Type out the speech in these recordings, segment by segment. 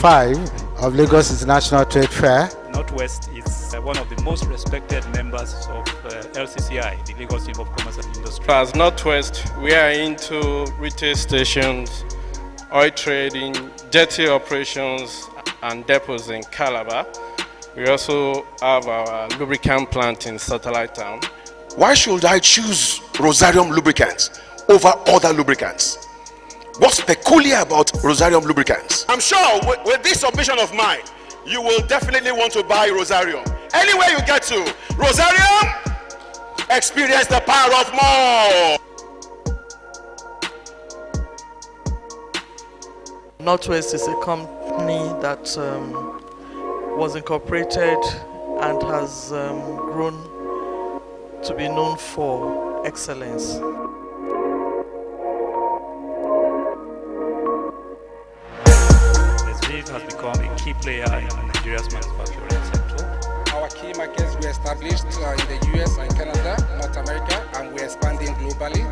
5 of Lagos International Trade Fair. Northwest is one of the most respected members of LCCI, the Lagos Chamber of Commerce and Industry. As Northwest, we are into retail stations, oil trading, jetty operations, and depots in Calabar. We also have our lubricant plant in Satellite Town. Why should I choose Rosarium lubricants over other lubricants? What's peculiar about Rosarium lubricants? I'm sure with this submission of mine, you will definitely want to buy Rosarium. Anywhere you get to, Rosarium, experience the power of more. Northwest is a company that was incorporated and has grown to be known for excellence. It has become a key player in Nigeria's manufacturing sector. Our key markets were established in the US and Canada, North America, and we're expanding globally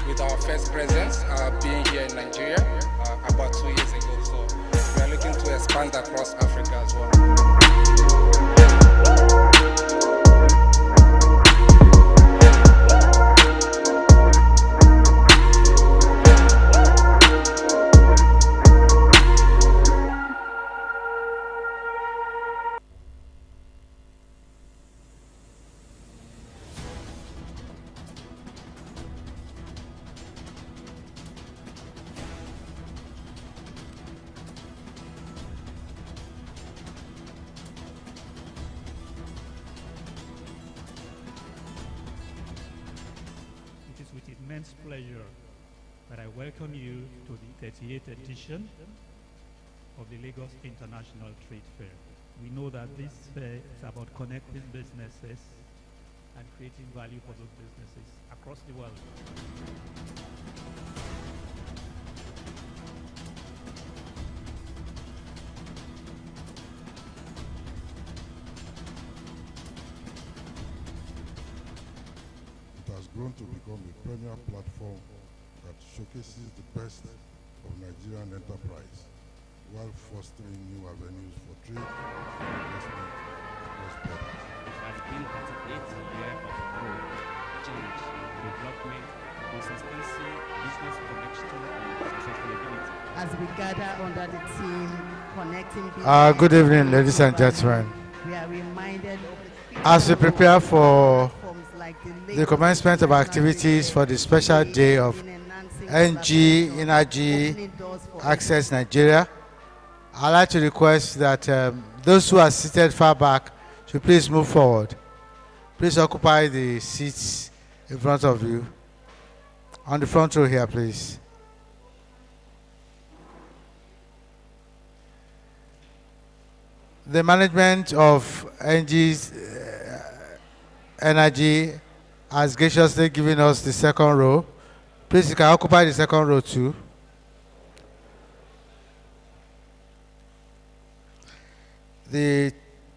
with our first presence being here in Nigeria about 2 years ago. So we are looking to expand across Africa as well. With immense pleasure that I welcome you to the 38th edition of the Lagos International Trade Fair. We know that this fair is about connecting businesses and creating value for those businesses across the world. Has grown to become a premier platform that showcases the best of Nigerian enterprise while fostering new avenues for trade and investment across borders. It has been 38 years of growth, change, development, consistency, business connection, and sustainability. As we gather under the theme Connecting Business. Good evening, ladies and gentlemen. We are reminded of the as we prepare for the commencement of activities for the special day of Engie Energy Access Nigeria, I'd like to request that those who are seated far back should please move forward. Please occupy the seats in front of you. On the front row here, please. The management of Engie's Energy has graciously given us the second row. Please, you can occupy the second row too. The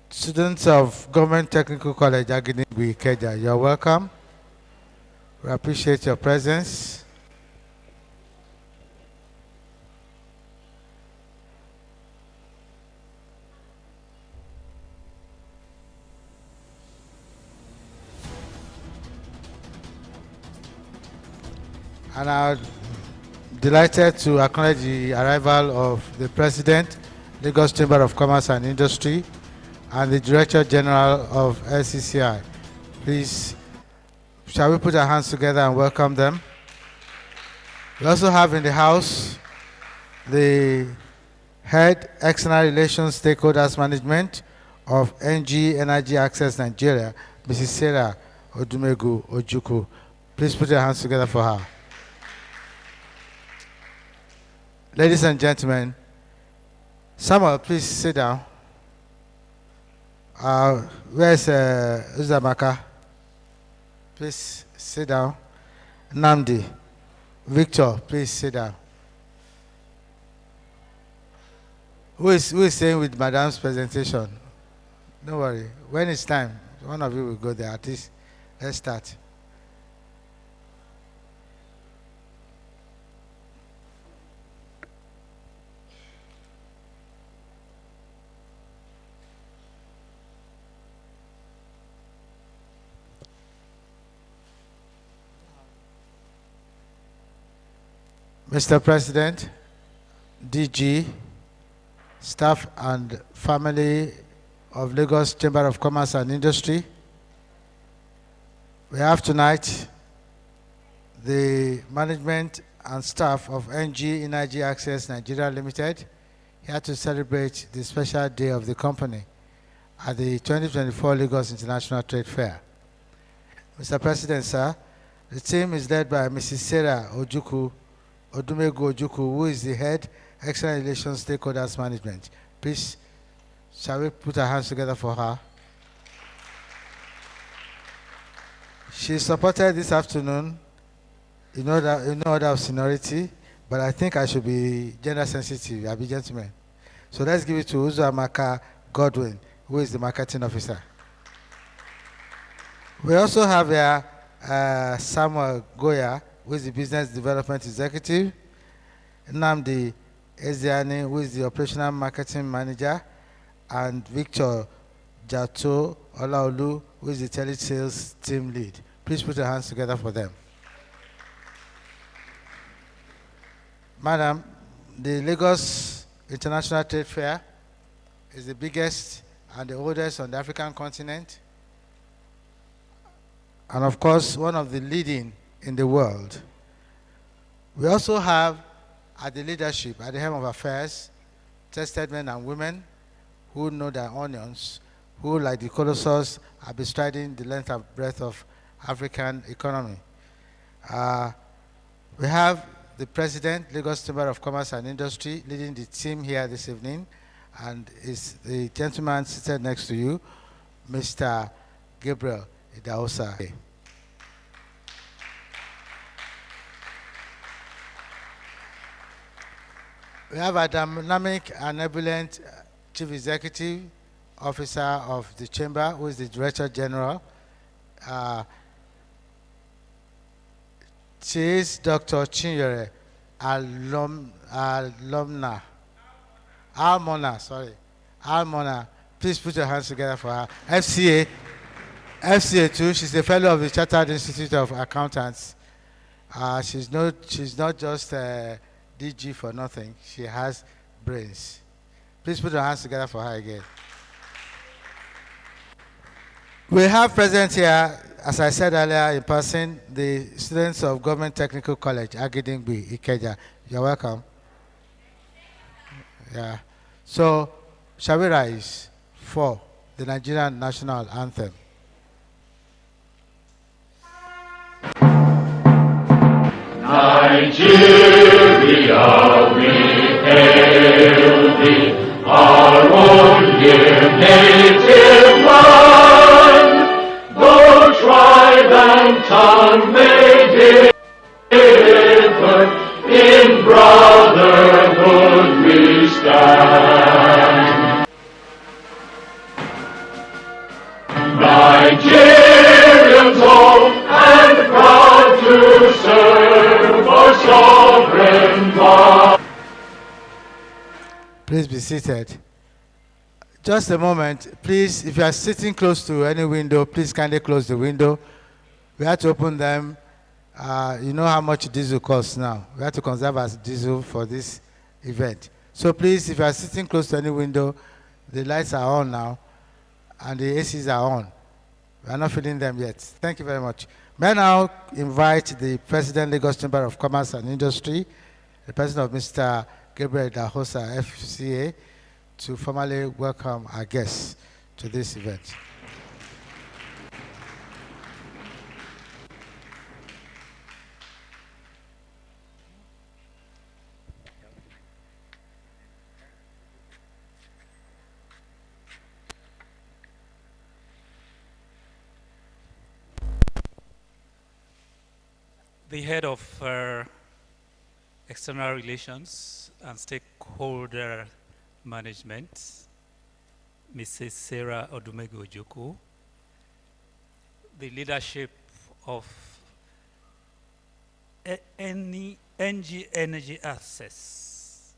students of Government Technical College Aginigbi Ikeja, you're welcome. We appreciate your presence. And I'm delighted to acknowledge the arrival of the President, Lagos Chamber of Commerce and Industry, and the Director General of LCCI. Please, shall we put our hands together and welcome them? We also have in the house the Head External Relations Stakeholders Management of Engie Energy Access Nigeria, Mrs. Sarah Odumegu Ojukwu. Please put your hands together for her. Ladies and gentlemen, Samuel, please sit down. Where's Uzamaka? Please sit down. Namdi, Victor, please sit down. Who is staying with Madam's presentation? Don't worry. When it's time, one of you will go there. At least, let's start. Mr. President, DG, staff and family of Lagos Chamber of Commerce and Industry, we have tonight the management and staff of Engie Energy Access Nigeria Limited here to celebrate the special day of the company at the 2024 Lagos International Trade Fair. Mr. President, sir, the team is led by Mrs. Sarah Odumegu Ojukwu, who is the head External Relations Stakeholders Management. Please, shall we put our hands together for her? She is supported this afternoon in order of seniority, but I think I should be gender sensitive. I'll be gentlemen. So let's give it to Uzuamaka Godwin, who is the marketing officer. We also have here Samuel Goya, who is the business development executive, Nnamdi Eziani, who is the operational marketing manager, and Victor Jato Olaolu, who is the telesales team lead. Please put your hands together for them. Madam, the Lagos International Trade Fair is the biggest and the oldest on the African continent, and of course, one of the leading in the world. We also have at the leadership, at the helm of affairs, tested men and women who know their onions, who, like the Colossus, are bestriding the length and breadth of African economy. We have the President, Lagos Chamber of Commerce and Industry, leading the team here this evening, and is the gentleman seated next to you, Mr. Gabriel Idahosa. We have a dynamic and ebullient Chief Executive Officer of the Chamber, who is the Director General. She is Dr. Chinyere Almona. Please put your hands together for her. FCA too. She's a fellow of the Chartered Institute of Accountants. She's not just DG for nothing. She has brains. Please put your hands together for her again. We have present here, as I said earlier in person, the students of Government Technical College, Agidingbi, Ikeja. You're welcome. Yeah. So, shall we rise for the Nigerian National Anthem? Nigeria, we hail thee, our own dear native land. Though tribe and tongue may differ, in brotherhood we stand. Nigerians all and proud to serve our sovereign God. Please be seated. Just a moment, please, if you are sitting close to any window, please kindly close the window. We have to open them. You know how much diesel costs now. We have to conserve our diesel for this event. So please, if you are sitting close to any window, the lights are on now, and the ACs are on. We are not filling them yet. Thank you very much. May I now invite the President, Lagos Chamber of Commerce and Industry, the President of Mr. Gabriel Idahosa, FCA, to formally welcome our guests to this event. The head of External Relations and Stakeholder Management, Mrs. Sarah Odumegu Ojukwu, the leadership of Engie Energy Access.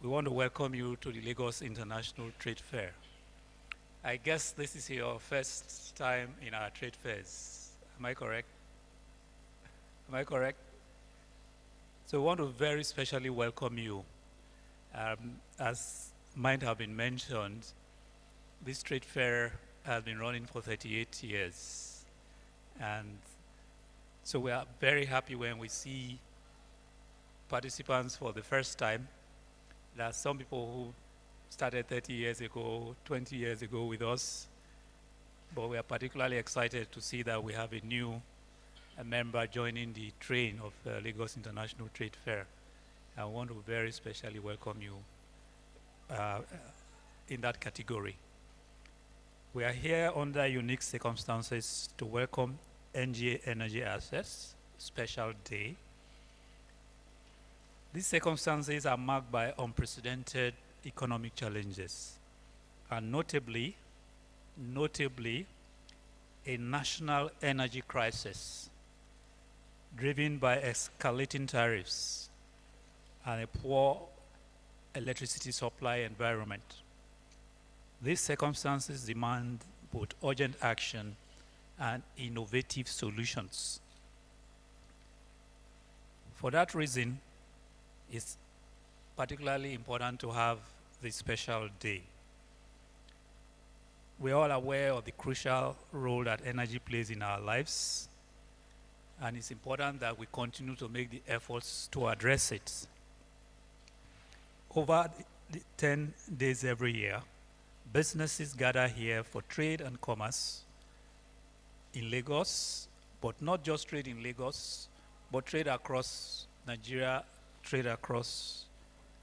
We want to welcome you to the Lagos International Trade Fair. I guess this is your first time in our trade fairs. Am I correct? Am I correct? So we want to very specially welcome you. As might have been mentioned, this trade fair has been running for 38 years. And so we are very happy when we see participants for the first time. There are some people who started 30 years ago, 20 years ago with us, but we are particularly excited to see that we have a new member joining the train of Lagos International Trade Fair. I want to very specially welcome you in that category. We are here under unique circumstances to welcome Engie Energy Access Special Day. These circumstances are marked by unprecedented economic challenges, and notably, a national energy crisis driven by escalating tariffs and a poor electricity supply environment. These circumstances demand both urgent action and innovative solutions. For that reason, it's particularly important to have this special day. We're all aware of the crucial role that energy plays in our lives, and it's important that we continue to make the efforts to address it. Over the 10 days every year, businesses gather here for trade and commerce in Lagos, but not just trade in Lagos, but trade across Nigeria, trade across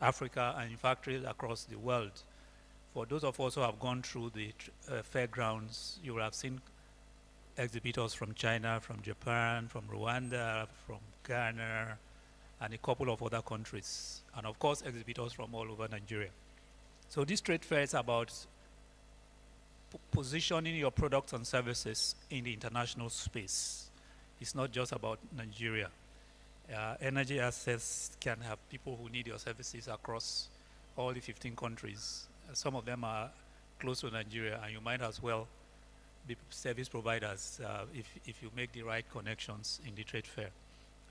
Africa, and in fact trade across the world. For those of us who have gone through the fairgrounds, you will have seen exhibitors from China, from Japan, from Rwanda, from Ghana, and a couple of other countries, and of course exhibitors from all over Nigeria. So this trade fair is about positioning your products and services in the international space. It's not just about Nigeria. Energy Access can have people who need your services across all the 15 countries. Some of them are close to Nigeria, and you might as well be service providers if you make the right connections in the trade fair.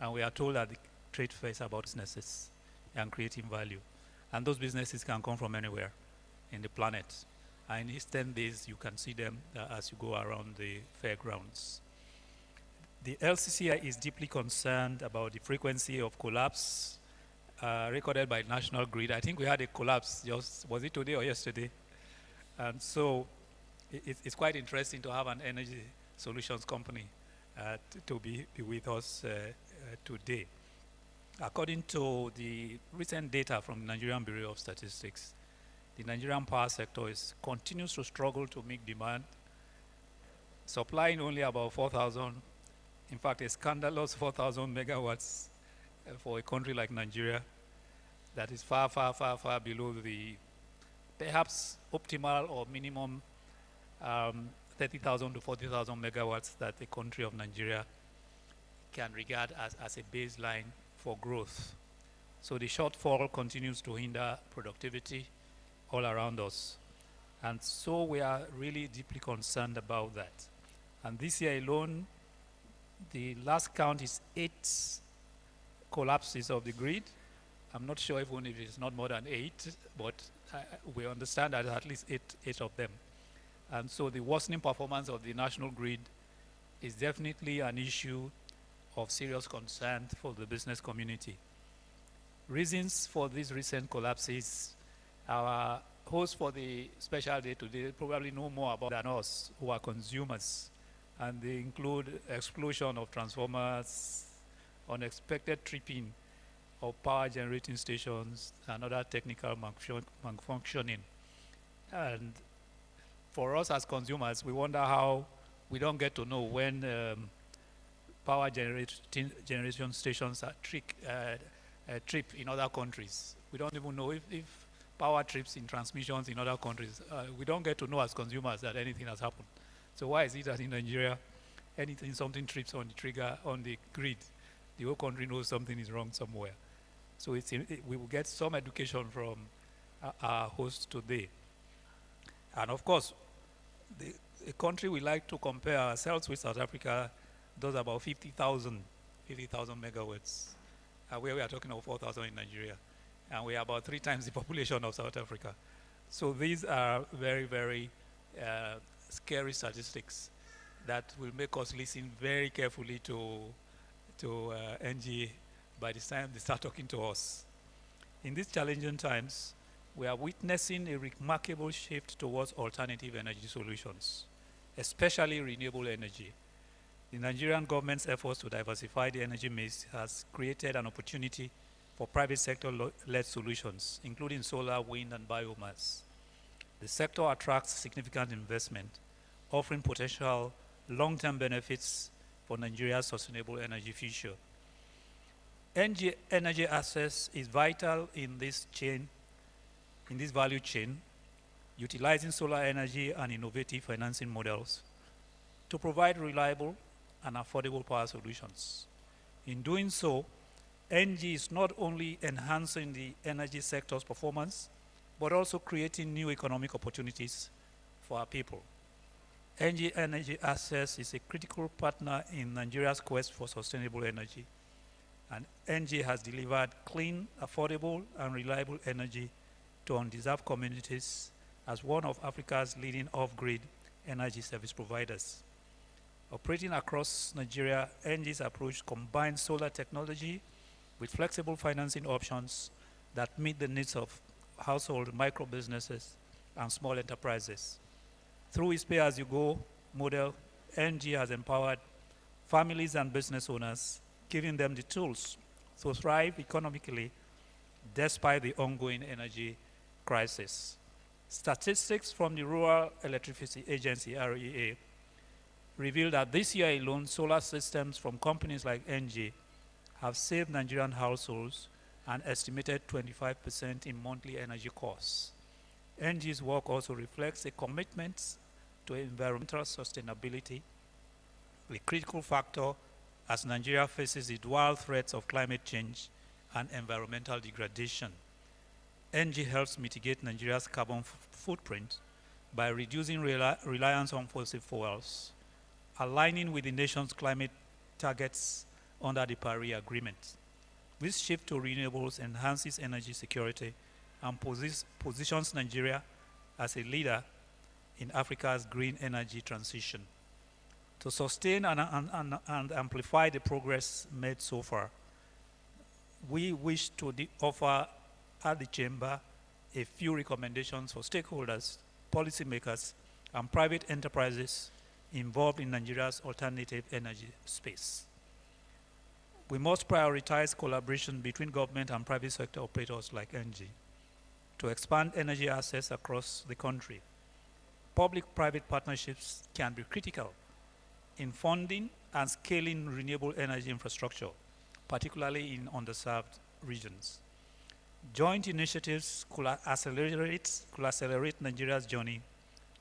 And we are told that the trade fair is about businesses and creating value. And those businesses can come from anywhere in the planet. And in these 10 days, you can see them as you go around the fairgrounds. The LCCI is deeply concerned about the frequency of collapse recorded by National Grid. I think we had a collapse just, was it today or yesterday? And so it's quite interesting to have an energy solutions company to be with us today. According to the recent data from the Nigerian Bureau of Statistics, the Nigerian power sector continues to struggle to meet demand, supplying only about 4,000, in fact a scandalous 4,000 megawatts for a country like Nigeria. That is far, far, far, far below the perhaps optimal or minimum 30,000 to 40,000 megawatts that the country of Nigeria can regard as a baseline for growth. So the shortfall continues to hinder productivity all around us. And so we are really deeply concerned about that. And this year alone, the last count is 8 collapses of the grid. I'm not sure even if it's not more than 8, but we understand that at least eight of them. And so the worsening performance of the national grid is definitely an issue of serious concern for the business community. Reasons for these recent collapses, our hosts for the special day today probably know more about than us who are consumers, and they include explosion of transformers, unexpected tripping of power generating stations, and other technical malfunctioning. And for us as consumers, we wonder how we don't get to know when power generation stations are trip in other countries. We don't even know if power trips in transmissions in other countries. We don't get to know as consumers that anything has happened. So why is it that in Nigeria, something trips on the trigger, on the grid, the whole country knows something is wrong somewhere? So we will get some education from our hosts today. And of course, a country we like to compare ourselves with, South Africa, does about 50,000 megawatts. where we are talking of 4,000 in Nigeria, and we are about 3 times the population of South Africa. So these are very, very scary statistics that will make us listen very carefully to Engie by the time they start talking to us. In these challenging times, we are witnessing a remarkable shift towards alternative energy solutions, especially renewable energy. The Nigerian government's efforts to diversify the energy mix has created an opportunity for private sector-led solutions, including solar, wind, and biomass. The sector attracts significant investment, offering potential long-term benefits for Nigeria's sustainable energy future. Engie energy access is vital in this value chain, utilizing solar energy and innovative financing models to provide reliable and affordable power solutions. In doing so, Engie is not only enhancing the energy sector's performance, but also creating new economic opportunities for our people. Engie Energy Access is a critical partner in Nigeria's quest for sustainable energy, and Engie has delivered clean, affordable, and reliable energy to undeserved communities as one of Africa's leading off-grid energy service providers. Operating across Nigeria, Engie's approach combines solar technology with flexible financing options that meet the needs of household micro-businesses and small enterprises. Through its pay-as-you-go model, Engie has empowered families and business owners, giving them the tools to thrive economically despite the ongoing energy crisis. Statistics from the Rural Electricity Agency, REA, reveal that this year alone, solar systems from companies like Engie have saved Nigerian households an estimated 25% in monthly energy costs. Engie's work also reflects a commitment to environmental sustainability, a critical factor as Nigeria faces the dual threats of climate change and environmental degradation. Engie helps mitigate Nigeria's carbon footprint by reducing reliance on fossil fuels, aligning with the nation's climate targets under the Paris Agreement. This shift to renewables enhances energy security and positions Nigeria as a leader in Africa's green energy transition. To sustain and amplify the progress made so far, we wish to offer at the Chamber a few recommendations for stakeholders, policymakers, and private enterprises involved in Nigeria's alternative energy space. We must prioritize collaboration between government and private sector operators like Engie to expand energy access across the country. Public-private partnerships can be critical in funding and scaling renewable energy infrastructure, particularly in underserved regions. Joint initiatives could accelerate Nigeria's journey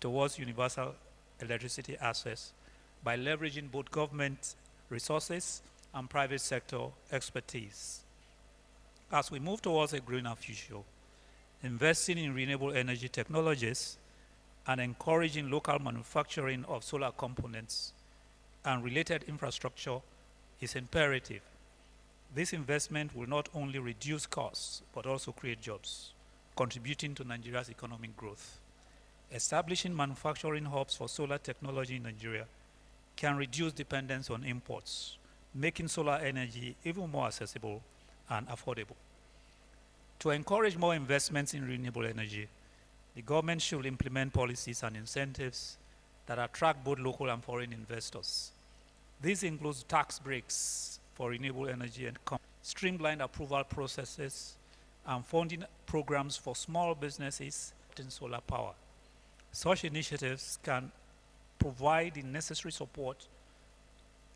towards universal electricity access by leveraging both government resources and private sector expertise. As we move towards a greener future, investing in renewable energy technologies and encouraging local manufacturing of solar components and related infrastructure is imperative. This investment will not only reduce costs, but also create jobs, contributing to Nigeria's economic growth. Establishing manufacturing hubs for solar technology in Nigeria can reduce dependence on imports, making solar energy even more accessible and affordable. To encourage more investments in renewable energy, the government should implement policies and incentives that attract both local and foreign investors. This includes tax breaks for renewable energy and streamlined approval processes and funding programs for small businesses in solar power. Such initiatives can provide the necessary support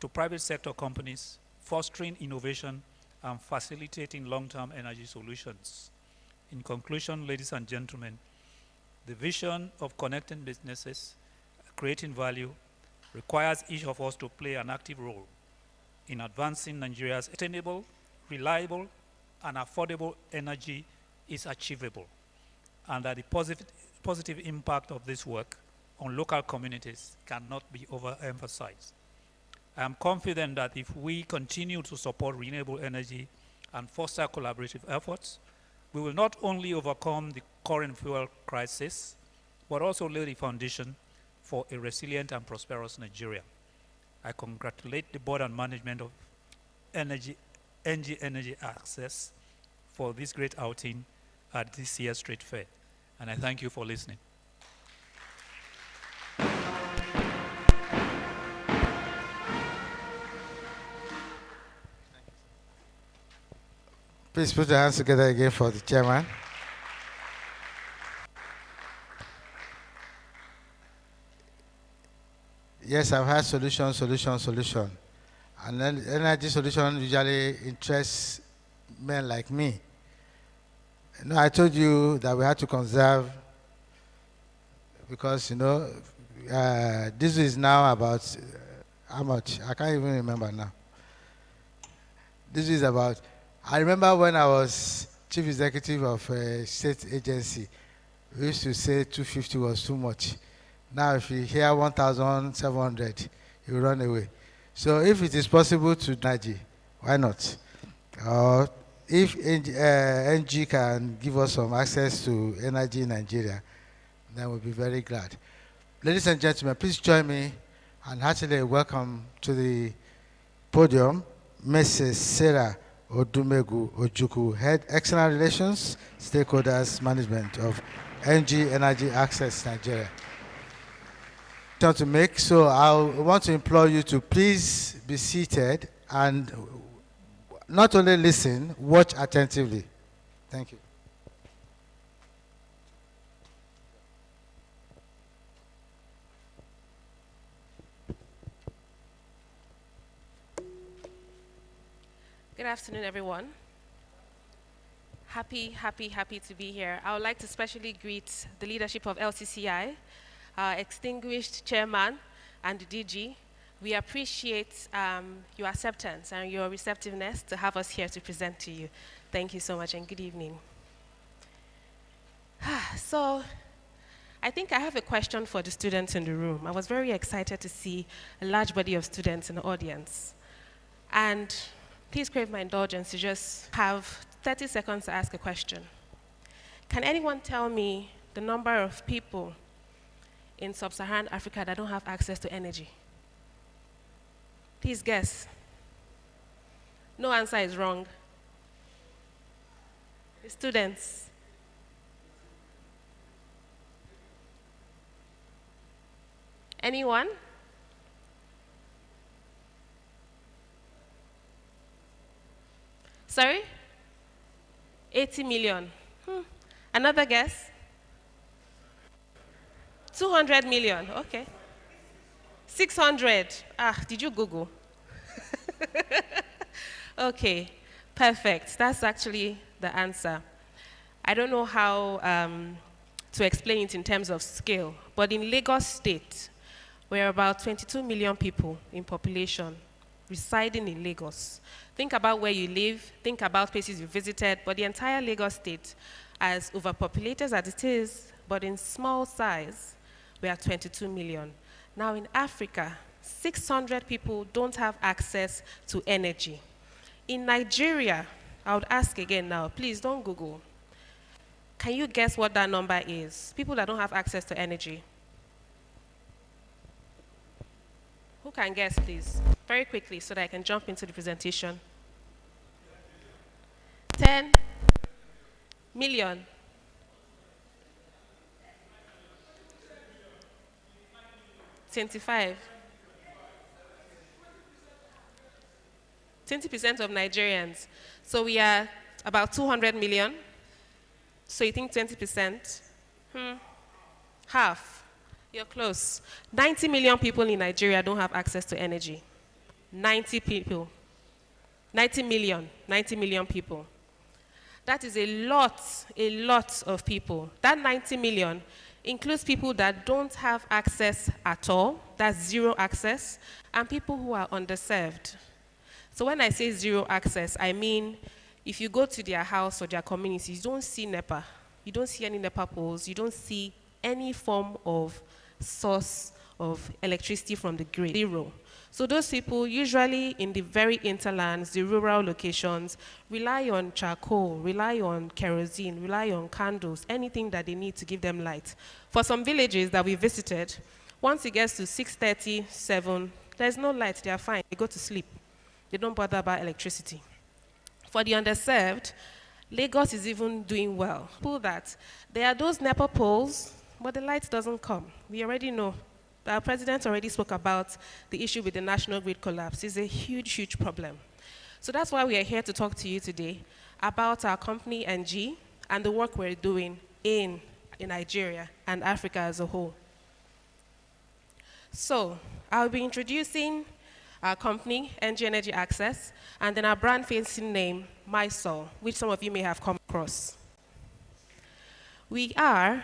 to private sector companies, fostering innovation and facilitating long-term energy solutions. In conclusion, ladies and gentlemen, the vision of connecting businesses, creating value, requires each of us to play an active role in advancing Nigeria's sustainable, reliable, and affordable energy is achievable, and that the positive impact of this work on local communities cannot be overemphasized. I am confident that if we continue to support renewable energy and foster collaborative efforts, we will not only overcome the current fuel crisis, but also lay the foundation for a resilient and prosperous Nigeria. I congratulate the board and management of Engie Energy Access for this great outing at this year's trade fair, and I thank you for listening. Please put your hands together again for the chairman. Yes, I've had solution. And then energy solution usually interests men like me. No, I told you that we had to conserve because, this is now about how much? I can't even remember now. This is about, I remember when I was chief executive of a state agency, we used to say 250 was too much. Now if you hear 1,700, you run away. So if it is possible to Engie, why not? Or if Engie can give us some access to energy in Nigeria, then we'll be very glad. Ladies and gentlemen, please join me and heartily welcome to the podium Mrs. Sarah Odumegu Ojukwu, Head External Relations, Stakeholders Management of Engie Energy Access Nigeria. To make, so I want to implore you to please be seated and not only listen, watch attentively. Thank you. Good afternoon, everyone. Happy to be here. I would like to especially greet the leadership of LCCI, our extinguished chairman and the DG. We appreciate your acceptance and your receptiveness to have us here to present to you. Thank you so much and good evening. So, I think I have a question for the students in the room. I was very excited to see a large body of students in the audience. And please crave my indulgence to just have 30 seconds to ask a question. Can anyone tell me the number of people in sub-Saharan Africa that don't have access to energy? Please guess. No answer is wrong. The students. Anyone? Sorry? 80 million. Another guess? 200 million, okay. 600, did you Google? Okay, perfect. That's actually the answer. I don't know how to explain it in terms of scale, but in Lagos State, we're about 22 million people in population residing in Lagos. Think about where you live, think about places you visited, but the entire Lagos State, as overpopulated as it is, but in small size, we are 22 million. Now in Africa, 600 people don't have access to energy. In Nigeria, I would ask again now, please don't Google. Can you guess what that number is? People that don't have access to energy. Who can guess, please? Very quickly, so that I can jump into the presentation. 10 million. 25. 20% of Nigerians. So we are about 200 million. So you think 20%? Half. You're close. 90 million people in Nigeria don't have access to energy. 90 people. 90 million people. That is a lot of people. That 90 million includes people that don't have access at all, that's zero access, and people who are underserved. So when I say zero access, I mean if you go to their house or their community, you don't see NEPA, you don't see any NEPA poles, you don't see any form of source of electricity from the grid, zero. So those people, usually in the very interlands, the rural locations, rely on charcoal, rely on kerosene, rely on candles, anything that they need to give them light. For some villages that we visited, once it gets to 6:30, 7, there's no light, they are fine, they go to sleep. They don't bother about electricity. For the underserved, Lagos is even doing well. Pull that. There are those NEPA poles, but the light doesn't come. We already know. Our president already spoke about the issue with the national grid collapse. It's a huge, huge problem. So that's why we are here to talk to you today about our company, Engie, and the work we're doing in Nigeria and Africa as a whole. So I'll be introducing our company, Engie Energy Access, and then our brand-facing name, MySol, which some of you may have come across. We are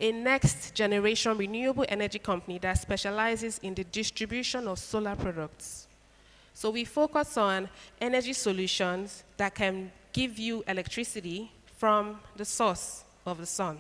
a next-generation renewable energy company that specializes in the distribution of solar products. So we focus on energy solutions that can give you electricity from the source of the sun.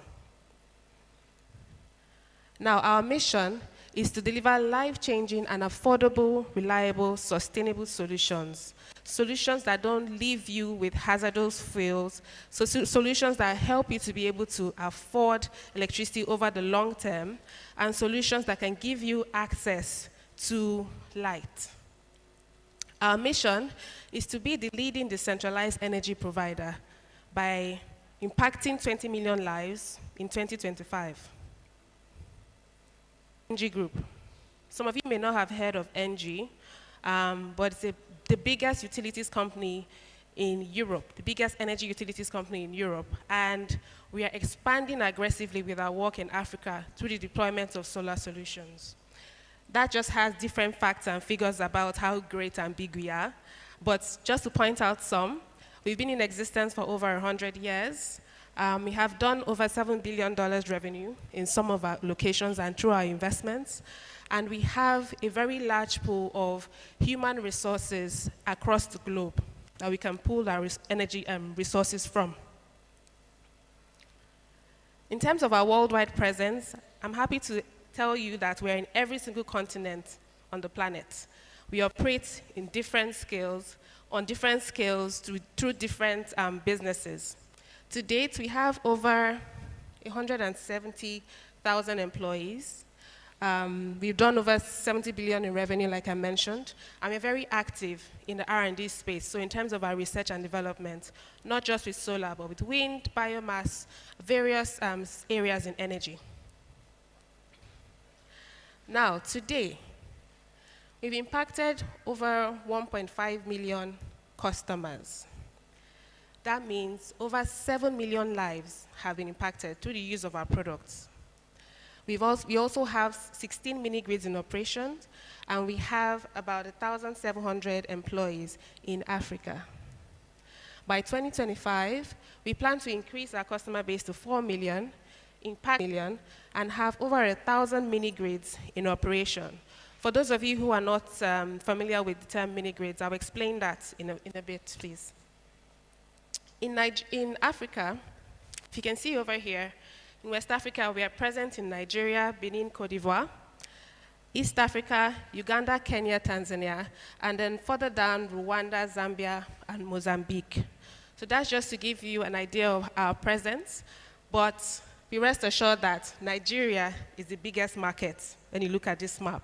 Now, our mission is to deliver life-changing and affordable, reliable, sustainable solutions. Solutions that don't leave you with hazardous fuels, so solutions that help you to be able to afford electricity over the long term, and solutions that can give you access to light. Our mission is to be the leading decentralized energy provider by impacting 20 million lives in 2025. Engie Group. Some of you may not have heard of Engie, but it's the biggest utilities company in Europe, the biggest energy utilities company in Europe, and we are expanding aggressively with our work in Africa through the deployment of solar solutions. That just has different facts and figures about how great and big we are, but just to point out some, we've been in existence for over 100 years. We have done over $7 billion revenue in some of our locations and through our investments. And we have a very large pool of human resources across the globe that we can pull our energy resources from. In terms of our worldwide presence, I'm happy to tell you that we're in every single continent on the planet. We operate in different scales, on different scales through different businesses. To date, we have over 170,000 employees. We've done over 70 billion in revenue, like I mentioned, and we're very active in the R&D space. So in terms of our research and development, not just with solar, but with wind, biomass, various areas in energy. Now, today, we've impacted over 1.5 million customers. That means over 7 million lives have been impacted through the use of our products. We also have 16 mini-grids in operation, and we have about 1,700 employees in Africa. By 2025, we plan to increase our customer base to 4 million, impact million, and have over 1,000 mini-grids in operation. For those of you who are not familiar with the term mini-grids, I'll explain that in a bit, please. In Africa, if you can see over here, in West Africa, we are present in Nigeria, Benin, Cote d'Ivoire, East Africa, Uganda, Kenya, Tanzania, and then further down, Rwanda, Zambia, and Mozambique. So that's just to give you an idea of our presence, but be rest assured that Nigeria is the biggest market when you look at this map.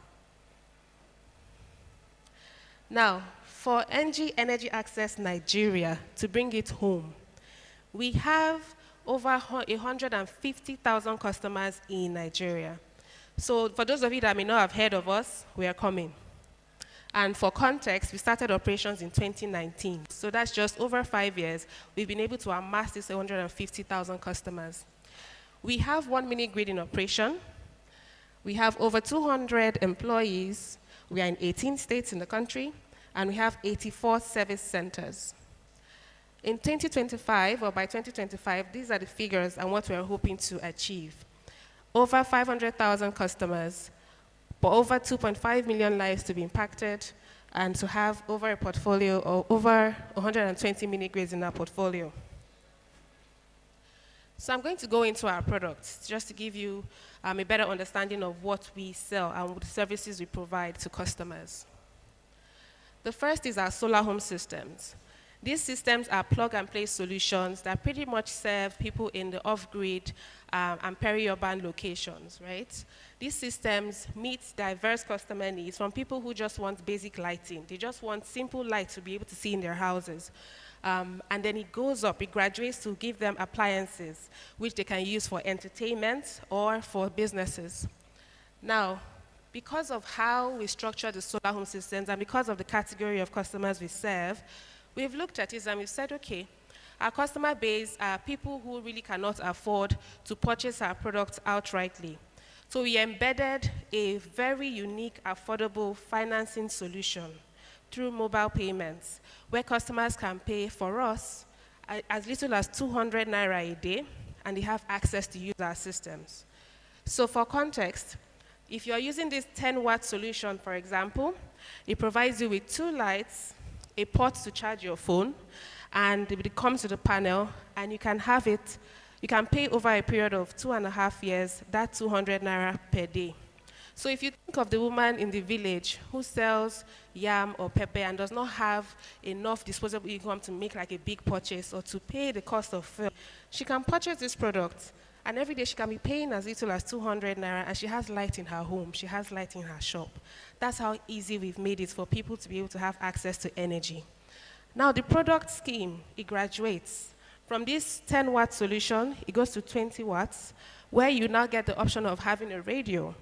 Now, for Engie Energy Access Nigeria, to bring it home, we have over 150,000 customers in Nigeria. So for those of you that may not have heard of us, we are coming. And for context, we started operations in 2019. So that's just over 5 years. We've been able to amass this 150,000 customers. We have 1 mini-grid in operation. We have over 200 employees. We are in 18 states in the country, and we have 84 service centers. In 2025, or by 2025, these are the figures and what we're hoping to achieve. Over 500,000 customers, but over 2.5 million lives to be impacted, and to have over a portfolio of over 120 mini-grids in our portfolio. So I'm going to go into our products, just to give you a better understanding of what we sell and what services we provide to customers. The first is our solar home systems. These systems are plug-and-play solutions that pretty much serve people in the off-grid and peri-urban locations, right? These systems meet diverse customer needs, from people who just want basic lighting. They just want simple light to be able to see in their houses. And then it goes up, it graduates to give them appliances, which they can use for entertainment or for businesses. Now, because of how we structure the solar home systems and because of the category of customers we serve, we've looked at it and we've said, okay, our customer base are people who really cannot afford to purchase our products outrightly. So we embedded a very unique, affordable financing solution through mobile payments, where customers can pay for us as little as 200 naira a day, and they have access to use our systems. So for context, if you're using this 10-watt solution, for example, it provides you with 2 lights, a port to charge your phone, and it comes to the panel, and you can have it, you can pay over a period of 2.5 years, that 200 naira per day. So if you think of the woman in the village who sells yam or pepper and does not have enough disposable income to make like a big purchase or to pay the cost of fuel, she can purchase this product, and every day she can be paying as little as 200 naira, and she has light in her home, she has light in her shop. That's how easy we've made it for people to be able to have access to energy. Now the product scheme, it graduates. From this 10-watt solution, it goes to 20 watts, where you now get the option of having a radio.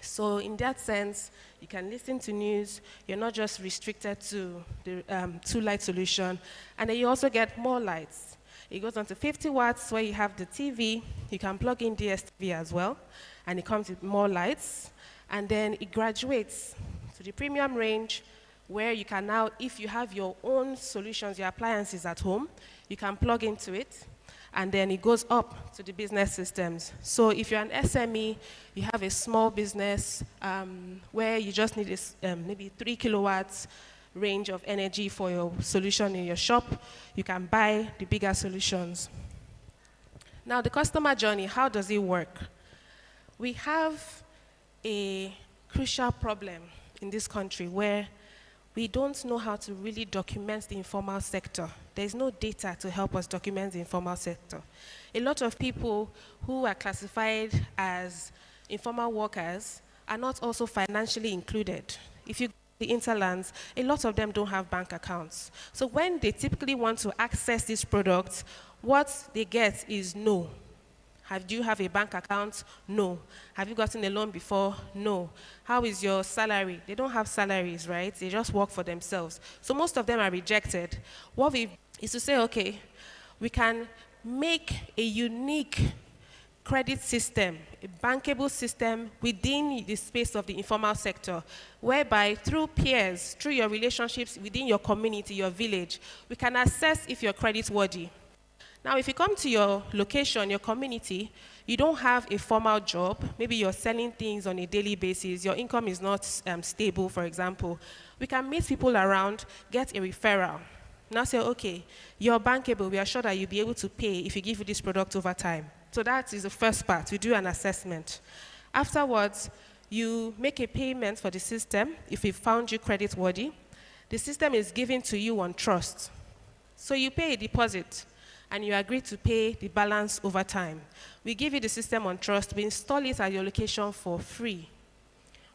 So in that sense, you can listen to news, you're not just restricted to the 2-light solution, and then you also get more lights. It goes on to 50 watts, where you have the TV, you can plug in DSTV as well, and it comes with more lights. And then it graduates to the premium range, where you can now, if you have your own solutions, your appliances at home, you can plug into it, and then it goes up to the business systems. So if you're an SME, you have a small business where you just need maybe 3 kilowatts range of energy for your solution in your shop, you can buy the bigger solutions. Now the customer journey, how does it work? We have a crucial problem in this country where we don't know how to really document the informal sector. There's no data to help us document the informal sector. A lot of people who are classified as informal workers are not also financially included. If you go to the interlands, a lot of them don't have bank accounts. So when they typically want to access these products, what they get is no. Do you have a bank account? No. Have you gotten a loan before? No. How is your salary? They don't have salaries, right? They just work for themselves. So most of them are rejected. What we is to say, okay, we can make a unique credit system, a bankable system within the space of the informal sector, whereby through peers, through your relationships within your community, your village, we can assess if you're creditworthy. Now, if you come to your location, your community, you don't have a formal job, maybe you're selling things on a daily basis, your income is not stable, for example, we can meet people around, get a referral. Now say, okay, you're bankable, we are sure that you'll be able to pay if we give you this product over time. So that is the first part, we do an assessment. Afterwards, you make a payment for the system if we found you creditworthy. The system is given to you on trust. So you pay a deposit, and you agree to pay the balance over time. We give you the system on trust, we install it at your location for free.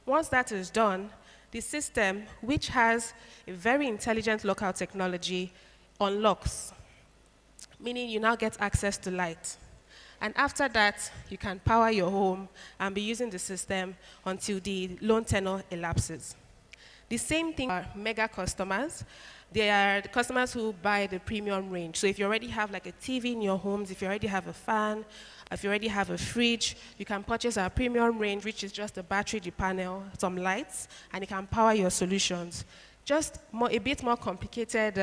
Once that is done, the system, which has a very intelligent lockout technology, unlocks, meaning you now get access to light. And after that, you can power your home and be using the system until the loan tenure elapses. The same thing for mega customers. They are the customers who buy the premium range. So if you already have like a TV in your homes, if you already have a fan, if you already have a fridge, you can purchase our premium range, which is just a battery, the panel, some lights, and it can power your solutions. Just a bit more complicated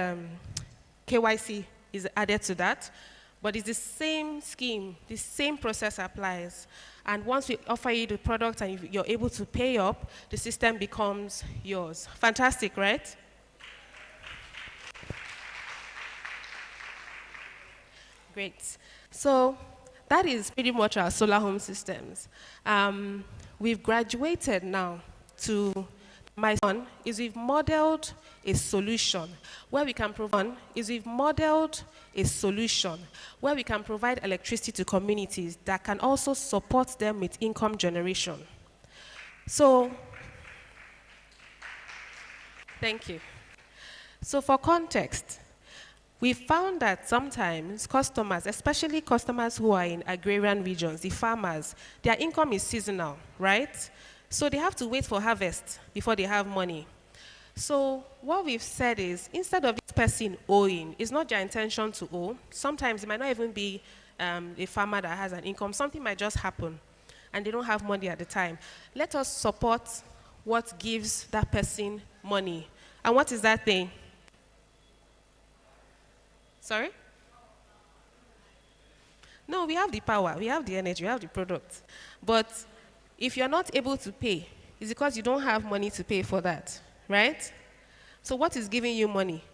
KYC is added to that, but it's the same scheme, the same process applies. And once we offer you the product and you're able to pay up, the system becomes yours. Fantastic, right? Great. So that is pretty much our solar home systems. We've graduated now to my son is we've modeled a solution where we can provide is we've modeled a solution where we can provide electricity to communities that can also support them with income generation. So, thank you. So for context, we found that sometimes customers, especially customers who are in agrarian regions, the farmers, their income is seasonal, right? So they have to wait for harvest before they have money. So what we've said is, instead of this person owing, it's not their intention to owe. Sometimes it might not even be a farmer that has an income. Something might just happen, and they don't have money at the time. Let us support what gives that person money. And what is that thing? Sorry? No, we have the power, we have the energy, we have the product. But if you're not able to pay, it's because you don't have money to pay for that, right? So what is giving you money?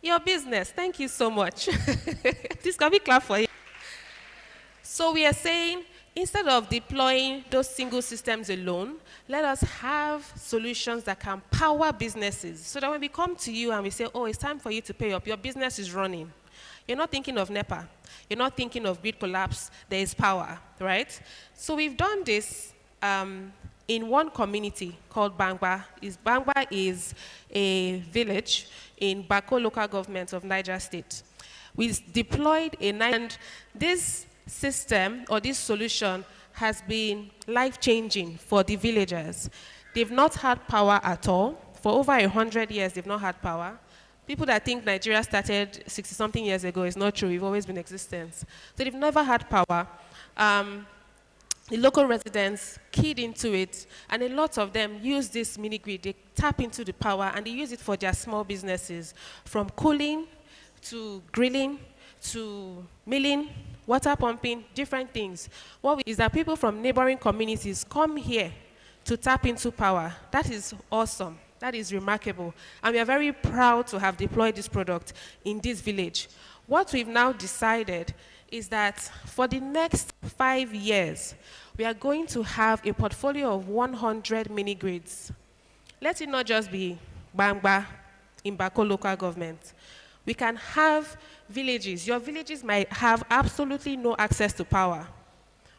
Your business. Thank you so much. This can be clap for you. So we are saying, instead of deploying those single systems alone, let us have solutions that can power businesses so that when we come to you and we say, oh, it's time for you to pay up, your business is running. You're not thinking of NEPA. You're not thinking of grid collapse. There is power, right? So we've done this in one community called Bangba. Bangba is a village in Bako local government of Niger State. We deployed and this system or this solution has been life-changing for the villagers. They've not had power at all. For over 100 years, they've not had power. People that think Nigeria started 60-something years ago is not true. We've always been in existence. So they've never had power. The local residents keyed into it, and a lot of them use this mini-grid. They tap into the power, and they use it for their small businesses, from cooling to grilling to milling, water pumping, different things. What is that people from neighboring communities come here to tap into power. That is awesome. That is remarkable. And we are very proud to have deployed this product in this village. What we've now decided is that for the next 5 years, we are going to have a portfolio of 100 mini-grids. Let it not just be Bangba in Bako local government. We can have villages. Your villages might have absolutely no access to power.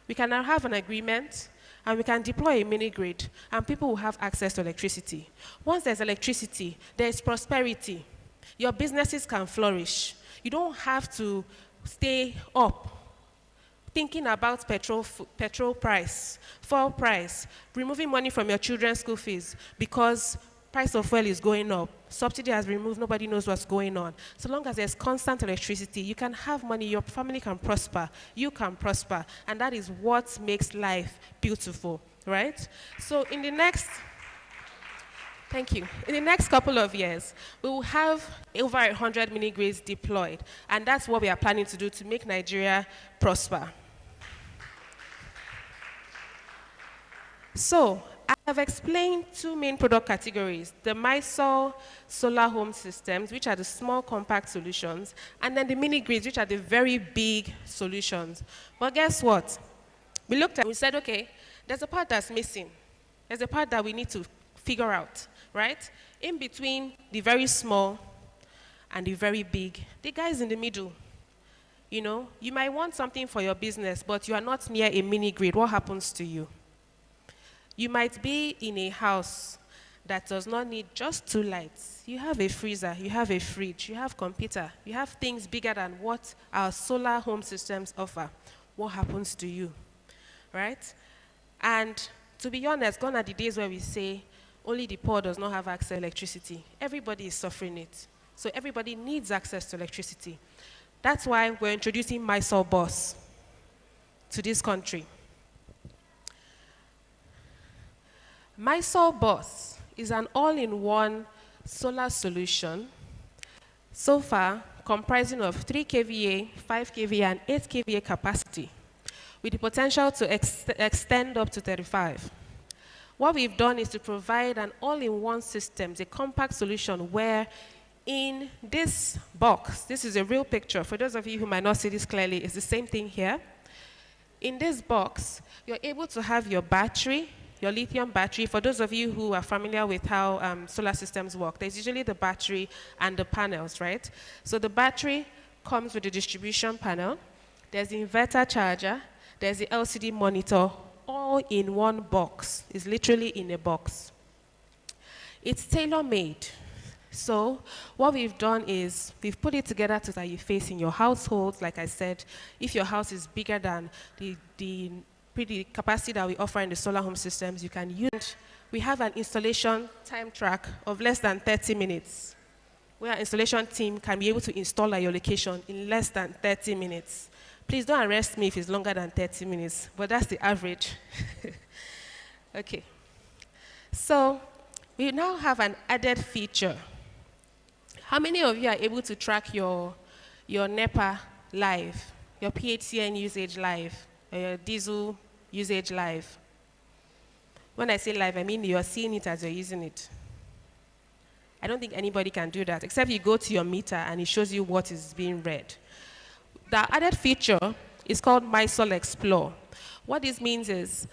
We can now have an agreement, and we can deploy a mini-grid, and people will have access to electricity. Once there's electricity, there's prosperity. Your businesses can flourish. You don't have to stay up thinking about petrol price, fuel price, removing money from your children's school fees because price of fuel is going up. Subsidy has been removed, nobody knows what's going on. So long as there's constant electricity, you can have money, your family can prosper, you can prosper, and that is what makes life beautiful, right? So in the next, thank you. In the next couple of years, we will have over 100 mini-grids deployed, and that's what we are planning to do to make Nigeria prosper. So, I have explained two main product categories, the MySol solar home systems, which are the small compact solutions, and then the mini-grids, which are the very big solutions. But guess what? We looked at it, we said, okay, there's a part that's missing. There's a part that we need to figure out, right? In between the very small and the very big, the guys in the middle. You know, you might want something for your business, but you are not near a mini-grid. What happens to you? You might be in a house that does not need just 2 lights. You have a freezer, you have a fridge, you have computer, you have things bigger than what our solar home systems offer. What happens to you, right? And to be honest, gone are the days where we say only the poor does not have access to electricity. Everybody is suffering it. So everybody needs access to electricity. That's why we're introducing MySol Boss to this country. MySol Boss is an all-in-one solar solution, so far comprising of 3 kVA, 5 kVA, and 8 kVA capacity, with the potential to extend up to 35. What we've done is to provide an all-in-one system, a compact solution where in this box, this is a real picture. For those of you who might not see this clearly, it's the same thing here. In this box, you're able to have your battery, your lithium battery. For those of you who are familiar with how solar systems work, there's usually the battery and the panels, right? So the battery comes with the distribution panel. There's the inverter charger. There's the LCD monitor, all in one box. It's literally in a box. It's tailor-made. So what we've done is we've put it together so that you face in your household. Like I said, if your house is bigger than the capacity that we offer in the solar home systems, you can use it. We have an installation time track of less than 30 minutes, where our installation team can be able to install at your location in less than 30 minutes. Please don't arrest me if it's longer than 30 minutes, but that's the average. Okay. So we now have an added feature. How many of you are able to track your NEPA live, your PHCN usage live, or your diesel usage live? When I say live, I mean you're seeing it as you're using it. I don't think anybody can do that, except you go to your meter and it shows you what is being read. The added feature is called MySol Explore. What this means is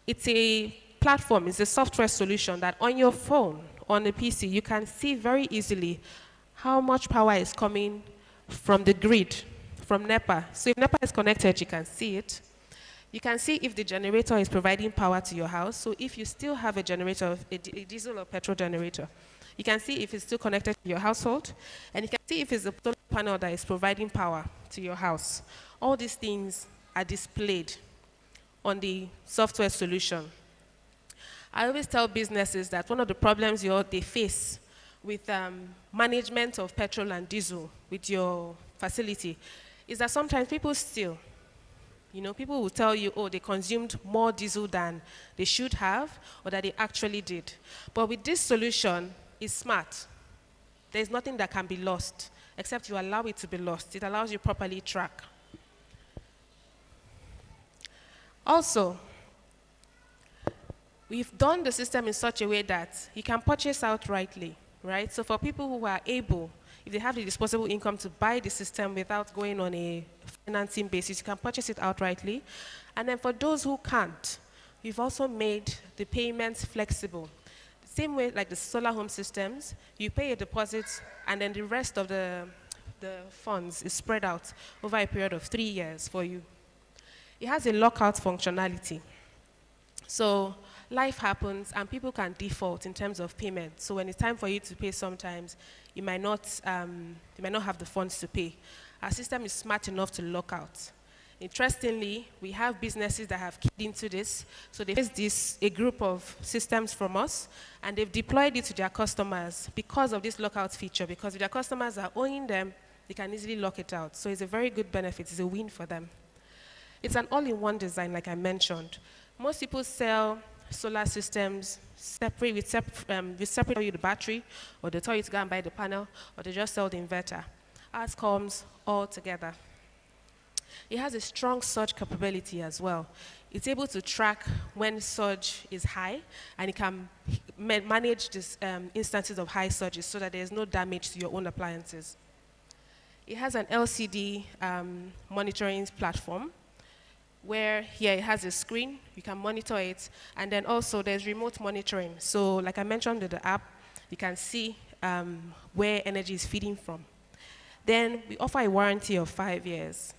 it's a platform, it's a software solution that on your phone, on the PC, you can see very easily how much power is coming from the grid, from NEPA. So if NEPA is connected, you can see it. You can see if the generator is providing power to your house. So if you still have a generator, a diesel or petrol generator, you can see if it's still connected to your household, and you can see if it's a solar panel that is providing power to your house. All these things are displayed on the software solution. I always tell businesses that one of the problems they face with management of petrol and diesel with your facility is that sometimes people steal. You know, people will tell you, oh, they consumed more diesel than they should have, or that they actually did. But with this solution, it's smart. There's nothing that can be lost, except you allow it to be lost. It allows you properly track. Also, we've done the system in such a way that you can purchase outrightly, right? So for people who are able, if they have the disposable income to buy the system without going on a financing basis, you can purchase it outrightly. And then for those who can't, we've also made the payments flexible. The same way like the solar home systems, you pay a deposit and then the rest of the funds is spread out over a period of 3 years for you. It has a lockout functionality. So life happens and people can default in terms of payment. So when it's time for you to pay sometimes, you might not have the funds to pay. Our system is smart enough to lock out. Interestingly, we have businesses that have keyed into this. So they face a group of systems from us, and they've deployed it to their customers because of this lockout feature, because if their customers are owing them, they can easily lock it out. So it's a very good benefit. It's a win for them. It's an all-in-one design, like I mentioned. Most people sell solar systems separate with the battery, or they tell you to go and buy the panel, or they just sell the inverter. Ours comes all together. It has a strong surge capability as well. It's able to track when surge is high, and it can manage these instances of high surges so that there's no damage to your own appliances. It has an LCD monitoring platform, where here it has a screen, you can monitor it, and then also there's remote monitoring. So like I mentioned in the app, you can see where energy is feeding from. Then we offer a warranty of 5 years.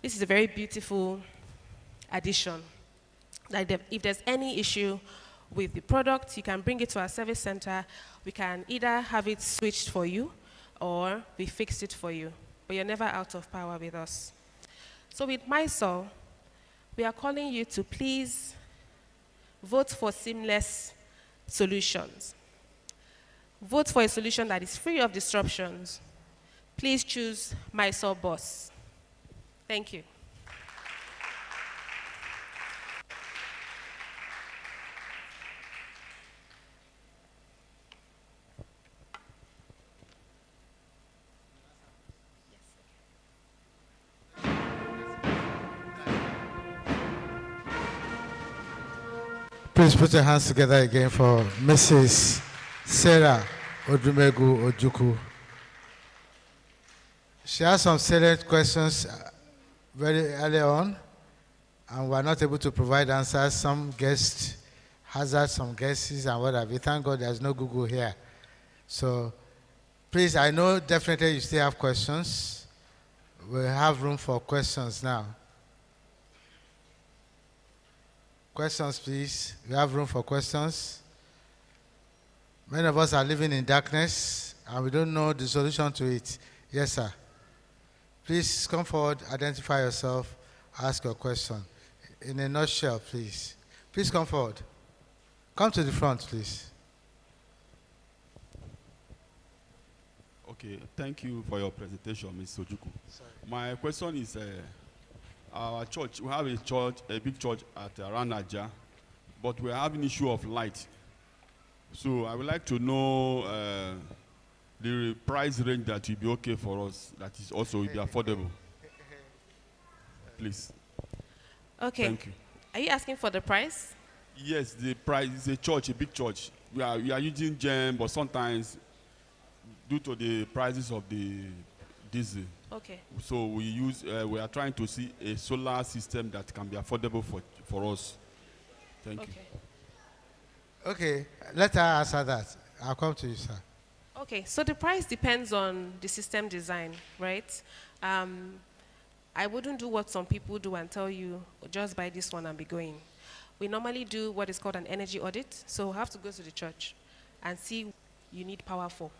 This is a very beautiful addition. Like if there's any issue with the product, you can bring it to our service center. We can either have it switched for you, or we fix it for you. But you're never out of power with us. So with MySol, we are calling you to please vote for seamless solutions. Vote for a solution that is free of disruptions. Please choose MySol Boss. Thank you. Please put your hands together again for Mrs. Sarah Odumegu Ojuku. She has some salient questions very early on, and we are not able to provide answers. Some guests hazard some guesses and what have you. Thank God there's no Google here. So please, I know definitely you still have questions. We have room for questions now. Questions, please. We have room for questions. Many of us are living in darkness and we don't know the solution to it. Yes, sir. Please come forward, identify yourself, ask your question. In a nutshell, please. Please come forward. Come to the front, please. Okay, thank you for your presentation, Ms. Sojuku. My question is, our church, we have a big church at around Naija, but we have an issue of light. So I would like to know the price range that will be okay for us, that is also will be affordable. Please. Okay. Thank you. Are you asking for the price? Yes, the price is a church, a big church. We are using gem, but sometimes due to the prices of the diesel. Okay. So we are trying to see a solar system that can be affordable for us. Thank you. Okay, let her answer that. I'll come to you, sir. Okay, so the price depends on the system design, right? I wouldn't do what some people do and tell you, just buy this one and be going. We normally do what is called an energy audit. So we have to go to the church and see you need power for.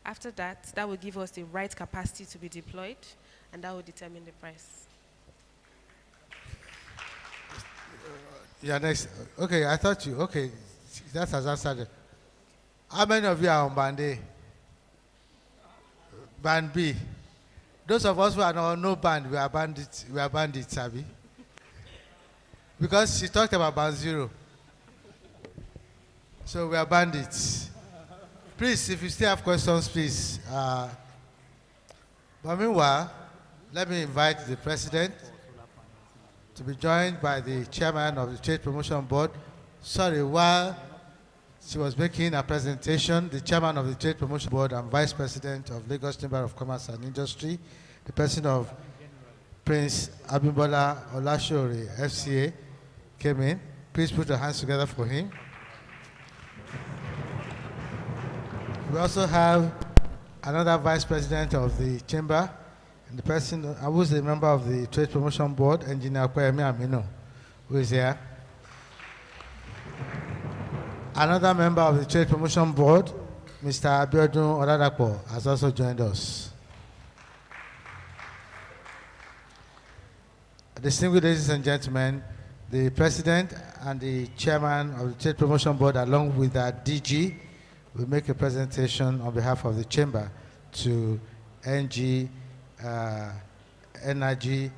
After that, that will give us the right capacity to be deployed, and that will determine the price. Yeah, next. Okay, I thought you, okay, that has answered it. How many of you are on Band A? Band B? Those of us who are on no band, we are bandits, Abby. Because she talked about Band 0. So we are bandits. Please, if you still have questions, please. But meanwhile, let me invite the president to be joined by the chairman of the Trade Promotion Board. Sorry, while she was making a presentation, the chairman of the Trade Promotion Board and vice president of Lagos Chamber of Commerce and Industry, the person of Prince Abimbola Olashore, FCA, came in. Please put your hands together for him. We also have another vice president of the chamber, and the person who is a member of the Trade Promotion Board, Engineer Kwemi Amino, who is here. Another member of the Trade Promotion Board, Mr. Abiodun Oladapo, has also joined us. Distinguished ladies and gentlemen, the president and the chairman of the Trade Promotion Board, along with our DG, will make a presentation on behalf of the chamber to Engie Energy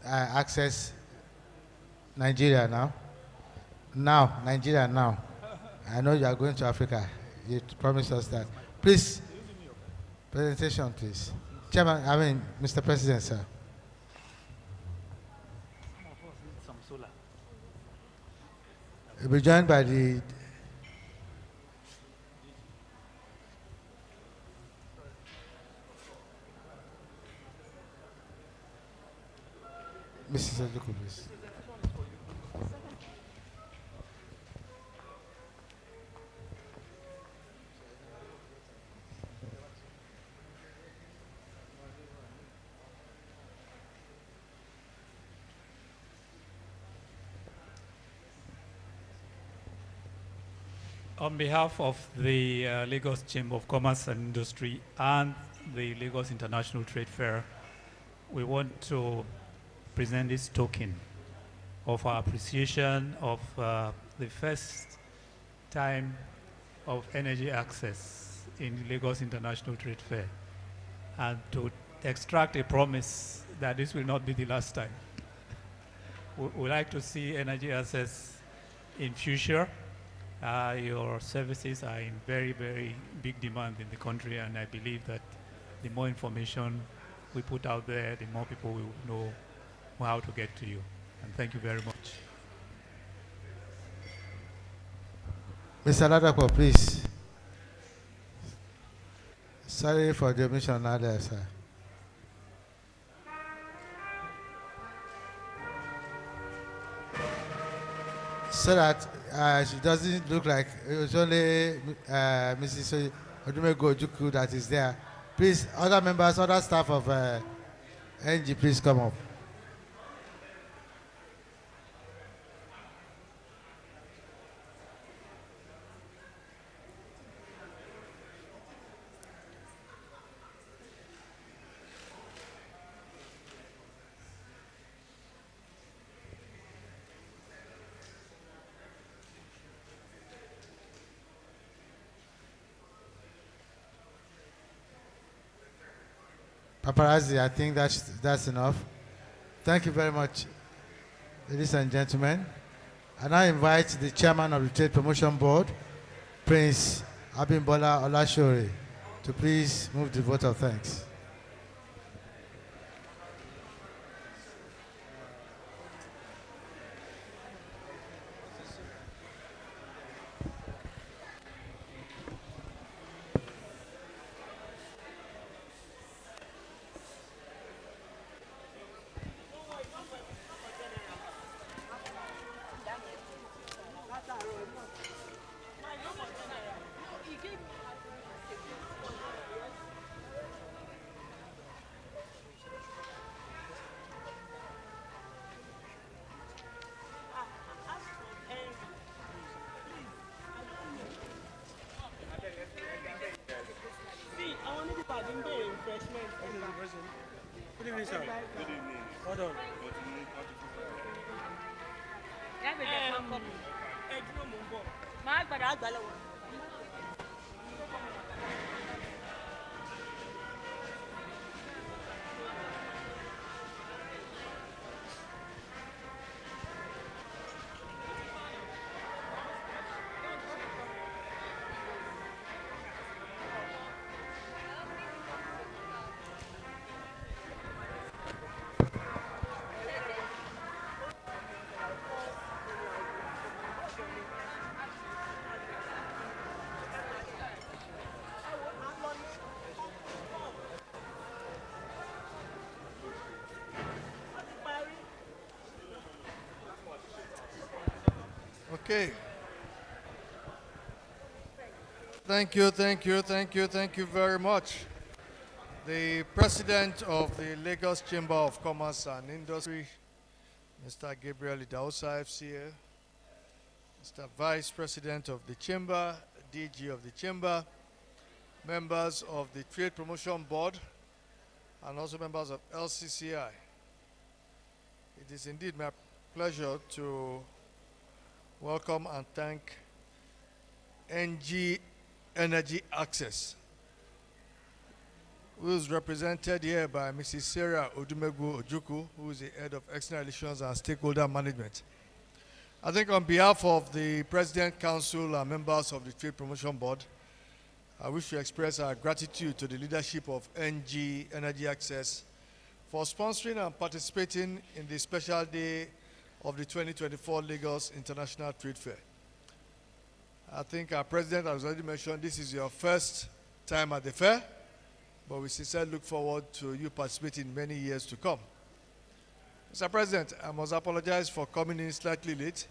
Access Nigeria now. Nigeria now. I know you are going to Africa. You promised us that. Please, presentation, please. Chairman, Mr. President, sir. We'll be joined by the Mrs. Ojuku, please. On behalf of the Lagos Chamber of Commerce and Industry and the Lagos International Trade Fair, we want to present this token of our appreciation of the first time of energy access in the Lagos International Trade Fair, and to extract a promise that this will not be the last time. We like to see energy access in future. Your services are in very, very big demand in the country, and I believe that the more information we put out there, the more people will know how to get to you. And thank you very much. Mr. Ladapo, please. Sorry for the omission there, sir. so that she doesn't look like it was only Mrs. Odumego Ojukwu that is there. Please, other members, other staff of Engie, please come up. Paparazzi, I think that's enough. Thank you very much, ladies and gentlemen. I now invite the chairman of the Trade Promotion Board, Prince Abimbola Olashore, to please move the vote of thanks. Good evening, sir. Good evening. Hold on. Okay. Thank you very much. The President of the Lagos Chamber of Commerce and Industry, Mr. Gabriel Idahosa FCA, Mr. Vice President of the Chamber, DG of the Chamber, members of the Trade Promotion Board, and also members of LCCI. It is indeed my pleasure to welcome and thank Engie Energy Access, who is represented here by Mrs. Sarah Odumegu Ojukwu, who is the head of External Relations and Stakeholder Management. I think on behalf of the President Council and members of the Trade Promotion Board, I wish to express our gratitude to the leadership of Engie Energy Access for sponsoring and participating in the special day of the 2024 Lagos International Trade Fair. I think our President has already mentioned this is your first time at the fair, but we sincerely look forward to you participating in many years to come. Mr. President, I must apologize for coming in slightly late,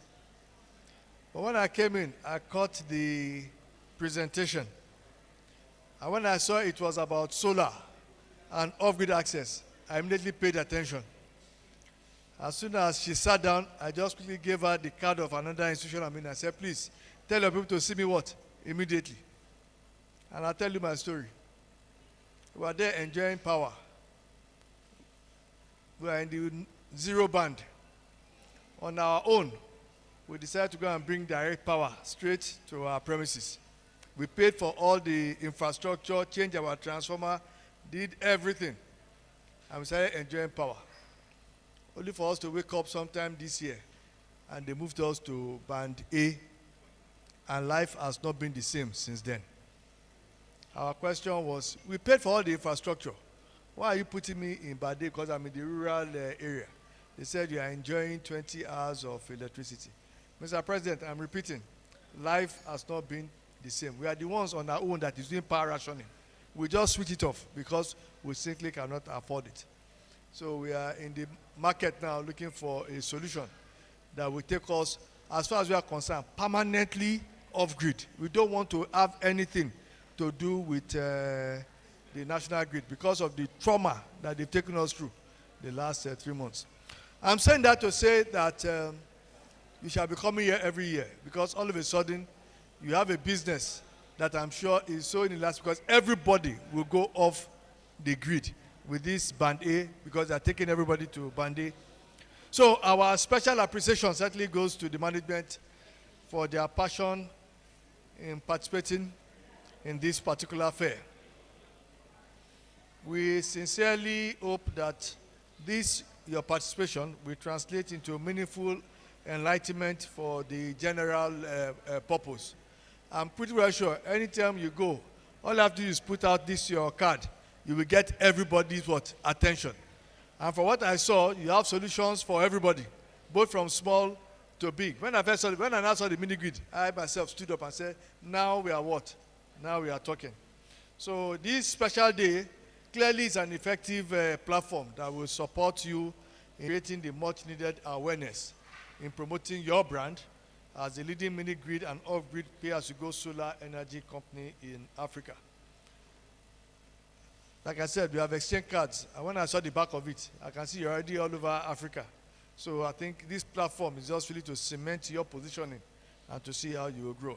but when I came in, I caught the presentation. And when I saw it was about solar and off-grid access, I immediately paid attention. As soon as she sat down, I just quickly gave her the card of another institution I'm in. I said, please, tell your people to see me what? Immediately. And I'll tell you my story. We were there enjoying power. We are in the zero band. On our own, we decided to go and bring direct power straight to our premises. We paid for all the infrastructure, changed our transformer, did everything. And we started enjoying power. Only for us to wake up sometime this year, and they moved us to band A, and life has not been the same since then. Our question was, we paid for all the infrastructure. Why are you putting me in band A? Because I'm in the rural area. They said you are enjoying 20 hours of electricity. Mr. President, I'm repeating, life has not been the same. We are the ones on our own that is doing power rationing. We just switch it off because we simply cannot afford it. So we are in the market now looking for a solution that will take us as far as we are concerned, permanently off-grid. We don't want to have anything to do with the national grid because of the trauma that they've taken us through the last 3 months. I'm saying that to say that you shall be coming here every year because all of a sudden you have a business that I'm sure is so inelastic because everybody will go off the grid with this Band A because they're taking everybody to Band A. So our special appreciation certainly goes to the management for their passion in participating in this particular fair. We sincerely hope that this, your participation, will translate into meaningful enlightenment for the general purpose. I'm pretty well sure anytime you go, all you have to do is put out this your card. You will get everybody's attention. And from what I saw, you have solutions for everybody, both from small to big. When I now saw the mini grid, I myself stood up and said, now we are what? Now we are talking. So this special day clearly is an effective platform that will support you in creating the much needed awareness in promoting your brand as the leading mini grid and off-grid pay-as-you-go solar energy company in Africa. Like I said, we have exchange cards, and when I saw the back of it, I can see you're already all over Africa. So I think this platform is just really to cement your positioning and to see how you will grow.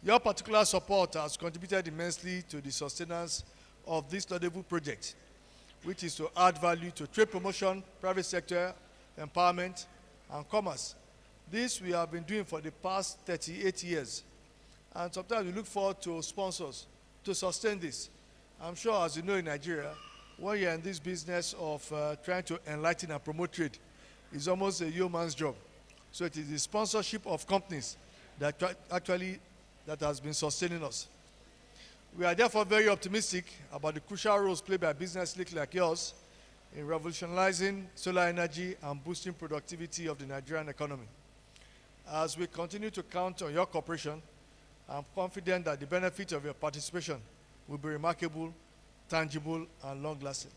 Your particular support has contributed immensely to the sustenance of this laudable project, which is to add value to trade promotion, private sector, empowerment, and commerce. This we have been doing for the past 38 years. And sometimes we look forward to sponsors to sustain this. I'm sure, as you know, in Nigeria, when you're in this business of trying to enlighten and promote trade, it's almost a yeoman's job. So it is the sponsorship of companies that that has been sustaining us. We are therefore very optimistic about the crucial roles played by business like yours in revolutionizing solar energy and boosting productivity of the Nigerian economy. As we continue to count on your cooperation, I'm confident that the benefit of your participation will be remarkable, tangible, and long-lasting.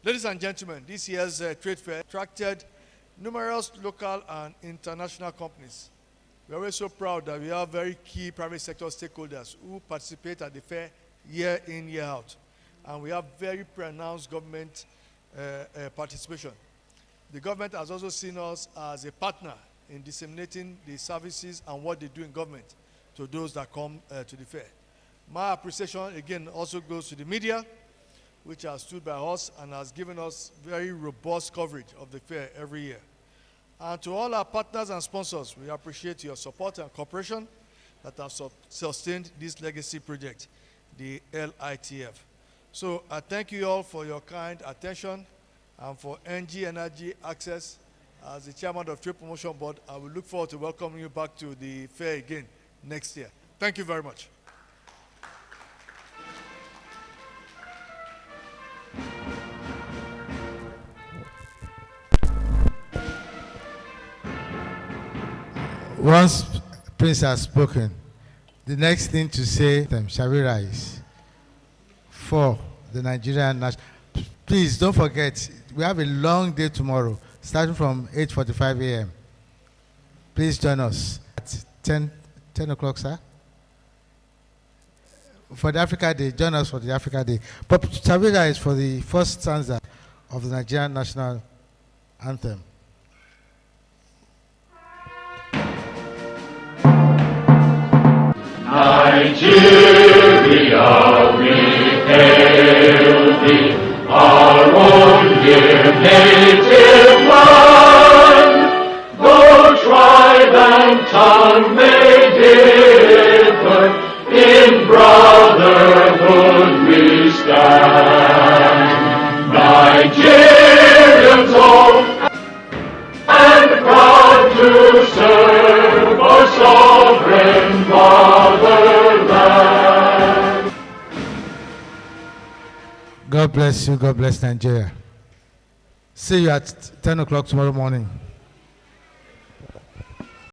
Ladies and gentlemen, this year's trade fair attracted numerous local and international companies. We are also proud that we have very key private sector stakeholders who participate at the fair year in, year out. And we have very pronounced government participation. The government has also seen us as a partner in disseminating the services and what they do in government to those that come to the fair. My appreciation, again, also goes to the media, which has stood by us and has given us very robust coverage of the fair every year. And to all our partners and sponsors, we appreciate your support and cooperation that have sustained this legacy project, the LITF. So I thank you all for your kind attention and for Engie Energy Access. As the chairman of Trade Promotion Board, I will look forward to welcoming you back to the fair again next year. Thank you very much. Once Prince has spoken, the next thing to say, shall we rise for the Nigerian national. Please don't forget, we have a long day tomorrow, starting from 8:45 a.m. Please join us at 10 o'clock, sir. For the Africa Day, join us for the Africa Day. But shall we rise for the first stanza of the Nigerian national anthem. Nigeria, we hail thee, our own dear native land. Though tribe and tongue may differ, in brotherhood we stand. Nigerians all and proud to serve our sovereign fatherland. God bless you. God bless Nigeria. See you at 10 o'clock tomorrow morning.